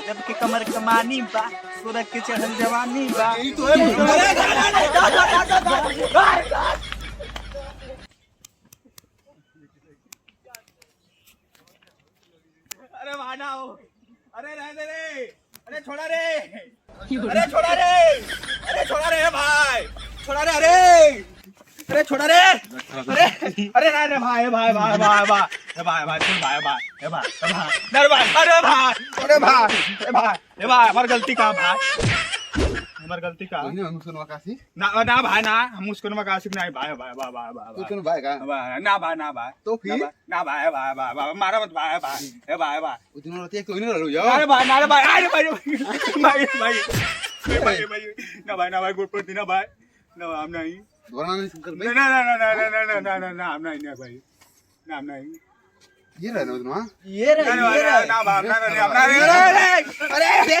गजब के कमर कमानी बा, सूरत के चढ़ल जवानी बा। अरे भाना हो, अरे रहने रे, अरे छोड़ा रे, अरे छोड़ा रे, अरे छोड़ा रे भाई, छोड़ा रे, अरे छोड़ा रे, अरे अरे अरे भाई भाई भाई भाई भाई भाई भाई भाई भाई भाई भाई भाई अरे भाई अरे भाई अरे भाई अरे भाई हमारी गलती का भाई, हमारी गलती का ना ना भाई ना, हम उसको मकासी नहीं भाई भाई भाई भाई भाई भाई का ना भाई ना भाई तो फिर ना भाई भाई भाई भाई मारा मत भाई भाई ए भाई भाई उतना रहती है कोई नहीं लो यार। अरे भाई ना भाई अरे भाई भाई भाई भाई भाई ना भाई ना भाई गुड पर ना भाई ना हम नहीं दोबारा नहीं शंकर भाई ना ना ना ना ना ना ना ना ना हम नहीं ना भाई ना हम नहीं ये रहा ना उतना ये रहा ना भाई ना ना हम नहीं अरे अरे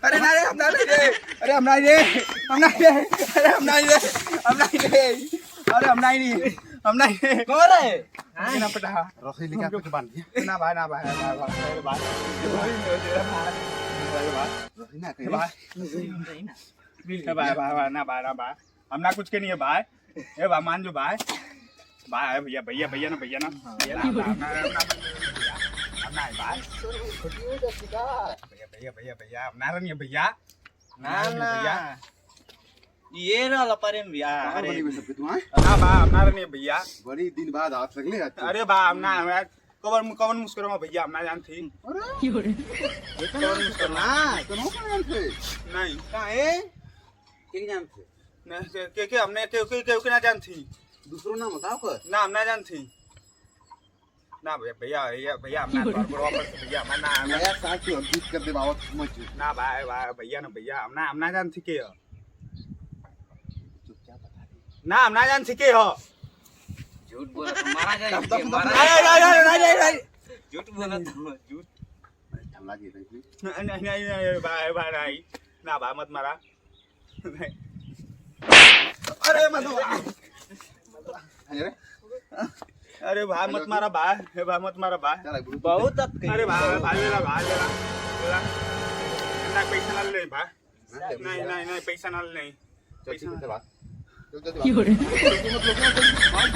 अरे ना रे हम नहीं रे अरे हम नहीं रे हम नहीं रे अरे हम नहीं रे हम नहीं रे अरे हम नहीं हम नहीं कौन है हां ना पटा रसोई लेके आपको बांध दिया ना भाई भाई भाई भाई ना कहीं भाई भाई ना भाई ना भाई हम ना कुछ के नहीं है भाई ए भाई मान जो भाई भाई भैया भैया भैया ना भैया ना ना भाई भैया भैया भैया ना रही भैया ना भैया ये रहा पर भैया अरे ना भाई ना रही भैया बड़ी दिन बाद हाथ लगले अरे भाई हम ना कवन कवन मुस्कुरा में भैया हम ना जानती कवन मुस्कुरा ना तो जानते नहीं काहे के जानते के हमने के ना जानती दूसरो नाम बताओ कर ना हम ना जानती ना भैया भैया भैया हम ना बराबर भैया हम ना नया साल की अपडेट कर दे बाबा समझ ना भाई भाई भैया ना भैया हम ना जानती के हो चुपचाप बता दे ना हम ना जानती के हो झूठ बोला तो मारा जाए नहीं झूठ बोला तो झूठ ठल्ला जी नहीं नहीं भाई भाई नहीं ना भाई मत मारा अरे मत अरे भाई मत मारा भाई भाई मत मारा भाई बहुत अरे भाई भाई लेला ना पैसा ना ले भाई नहीं नहीं नहीं पैसा ना नहीं चल ठीक है बात কি করে बात